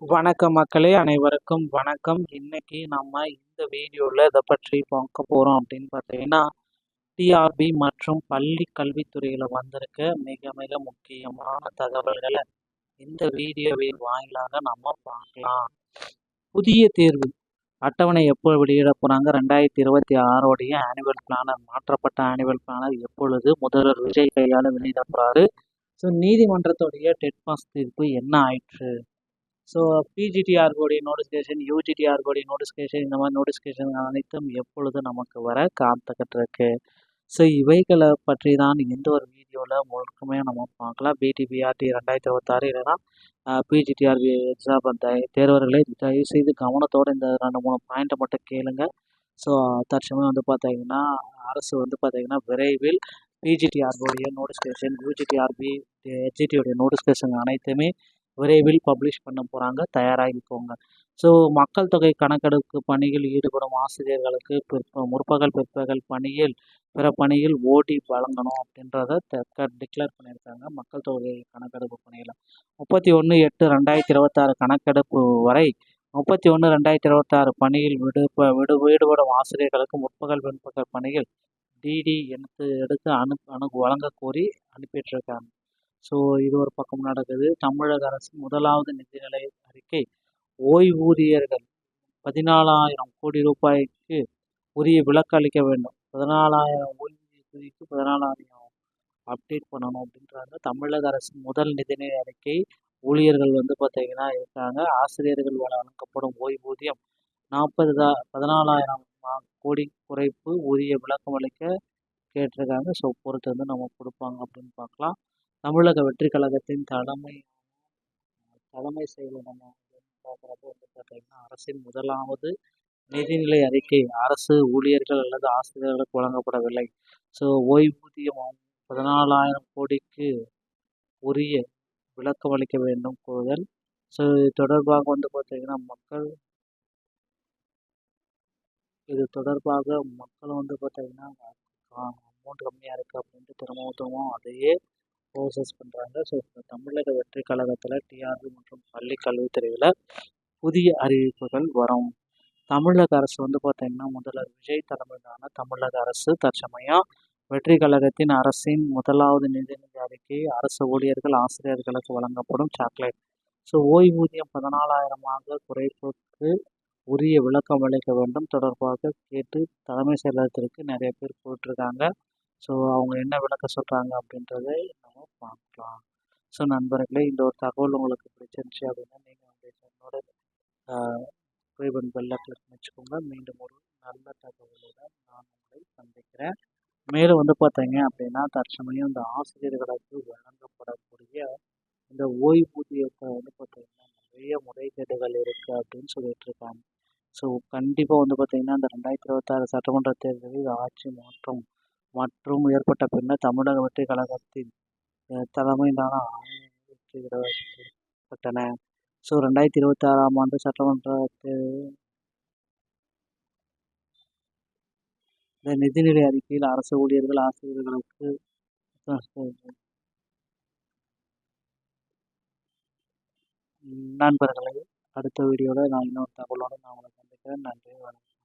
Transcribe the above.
வணக்கம் மக்களே, அனைவருக்கும் வணக்கம். இன்னைக்கு நம்ம இந்த வீடியோவில் இதை பற்றி பார்க்க போகிறோம் அப்படின்னு பார்த்தீங்கன்னா, டிஆர்பி மற்றும் பள்ளி கல்வித்துறையில் வந்திருக்க மிக மிக முக்கியமான தகவல்களை இந்த வீடியோவின் வாயிலாக நம்ம பார்க்கலாம். புதிய தேர்வு அட்டவணை எப்போ வெளியிட போகிறாங்க? 2026 ஆனுவல் பிளானர், மாற்றப்பட்ட ஆனுவல் பிளானர் எப்பொழுது முதல்வர் விஜய் கையால் வெளியிட போகிறாரு? ஸோ நீதிமன்றத்துடைய டெட் பாஸ் தீர்ப்பு என்ன ஆயிற்று? ஸோ பிஜிடிஆர்போடைய நோட்டிஃபிகேஷன், யூஜிடிஆர்போடைய நோட்டிஃபிகேஷன், இந்த மாதிரி நோட்டிஃபிகேஷன் அனைத்தும் எப்பொழுது நமக்கு வர காத்துக்கிட்டு இருக்கு. ஸோ இவைகளை பற்றி தான் இந்த ஒரு வீடியோவில் முழுக்கமே நம்ம பார்க்கலாம். பிடிபிஆர்டி 2026 இல்லைனா பிஜிடிஆர்பி எக்ஸாம் அந்த தேர்வர்களை தயவுசெய்து கவனத்தோடு இந்த 2-3 பாயிண்ட்டை மட்டும் கேளுங்க. ஸோ தற்சமயம் பார்த்தீங்கன்னா அரசு பார்த்தீங்கன்னா விரைவில் பிஜிடிஆர்போடைய நோட்டிஃபிகேஷன், யூஜிடிஆர்பி, ஹெச்ஜிடியோடைய நோட்டிஃபிகேஷன் அனைத்துமே விரைவில் பப்ளிஷ் பண்ண போகிறாங்க. தயாராகிக்கோங்க. ஸோ மக்கள் தொகை கணக்கெடுப்பு பணியில் ஈடுபடும் ஆசிரியர்களுக்கு முற்பகல் பிற்பகல் பிற பணியில் ஓடி வழங்கணும் அப்படின்றத டிக்ளேர் பண்ணியிருக்காங்க. மக்கள் தொகை கணக்கெடுப்பு பணியில் 31/8/2026 கணக்கெடுப்பு வரை 31/2026 பணியில் ஈடுபடும் ஆசிரியர்களுக்கு முற்பகல் பிற்பகல் பணியில் டிடி எடுத்து வழங்க கோரி அனுப்பிட்டுருக்காங்க. ஸோ இது ஒரு பக்கம் நடக்குது. தமிழக அரசு முதலாவது நிதிநிலை அறிக்கை ஓய்வூதியர்கள் 14,000 கோடி ரூபாய்க்கு உரிய விலக்கு அளிக்க வேண்டும். 14,000 ஓய்வூதியத்துக்கு 14,000 அப்டேட் பண்ணணும் அப்படின்றாங்க. தமிழக அரசு முதல் நிதிநிலை அறிக்கை ஊழியர்கள் பார்த்தீங்கன்னா இருக்காங்க. ஆசிரியர்கள் வழங்கப்படும் ஓய்வூதியம் 14,000 கோடி குறைப்பு உரிய விளக்கம் அளிக்க கேட்டிருக்காங்க. ஸோ பொறுத்து நம்ம கொடுப்பாங்க அப்படின்னு பார்க்கலாம். தமிழக வெற்றி கழகத்தின் தலைமை செயலர் நம்ம பார்க்குறப்போ பார்த்தீங்கன்னா அரசின் முதலாவது நிதிநிலை அறிக்கை அரசு ஊழியர்கள் அல்லது ஆசிரியர்களுக்கு வழங்கப்படவில்லை. ஸோ ஓய்வூதியம் 14,000 கோடிக்கு உரிய விளக்கம் அளிக்க வேண்டும் கோருதல். ஸோ இது தொடர்பாக பார்த்தீங்கன்னா இது தொடர்பாக மக்கள் பார்த்தீங்கன்னா அமௌண்ட் கம்மியாக இருக்குது அப்படின்ட்டு திரும்பவும் அதையே ப்ரோசஸ் பண்ணுறாங்க. ஸோ தமிழக வெற்றி கழகத்தில் டிஆர்பி மற்றும் பள்ளி கல்வித்துறையில் புதிய அறிவிப்புகள் வரும். தமிழக அரசு பார்த்தீங்கன்னா முதல்வர் விஜய் தலைமையிலான தமிழக அரசு தற்சமயம் வெற்றி கழகத்தின் அரசின் முதலாவது நிதிநிலை அறிக்கை அரசு ஊழியர்கள் ஆசிரியர்களுக்கு வழங்கப்படும் சாக்லேட் ஸோ ஓய்வூதியம் 14,000 குறைப்புக்கு உரிய விளக்கம் அளிக்க வேண்டும் தொடர்பாக கேட்டு தலைமை செயலகத்திற்கு நிறைய பேர் போட்டிருக்காங்க. ஸோ அவங்க என்ன விளக்க சொல்கிறாங்க அப்படின்றதை நம்ம பார்க்கலாம். ஸோ நண்பர்களே, இந்த ஒரு தகவல் உங்களுக்கு பிடிச்சிருந்துச்சு அப்படின்னா நீங்கள் உங்களுடைய என்னோட பெல்லை கிளிக் வச்சுக்கோங்க. மீண்டும் ஒரு நல்ல தகவலுடன் நான் உங்களை சந்திக்கிறேன். மேலும் பார்த்தீங்க அப்படின்னா தற்சமயம் இந்த ஆசிரியர்களுக்கு வழங்கப்படக்கூடிய இந்த ஓய்வூதியத்தை பார்த்தீங்கன்னா நிறைய முறைகேடுகள் இருக்குது அப்படின்னு சொல்லிட்டு இருக்காங்க. ஸோ கண்டிப்பாக பார்த்தீங்கன்னா இந்த 2026 சட்டமன்ற தேர்தலில் ஆட்சி மாற்றம் மற்றும் ஏற்பட்ட பின்னர் தமிழக வெற்றி கழகத்தின் தலைமையிலான வெற்றிப்பட்டன. ஸோ 2026 சட்டமன்ற இந்த நிதிநிலை அறிக்கையில் அரசு ஊழியர்கள் ஆசிரியர்களுக்கு நண்பர்களை அடுத்த வீடியோவில் நான் இன்னொரு தகவலோடு நான் உங்களை சந்திக்கிறேன். நன்றி, வணக்கம்.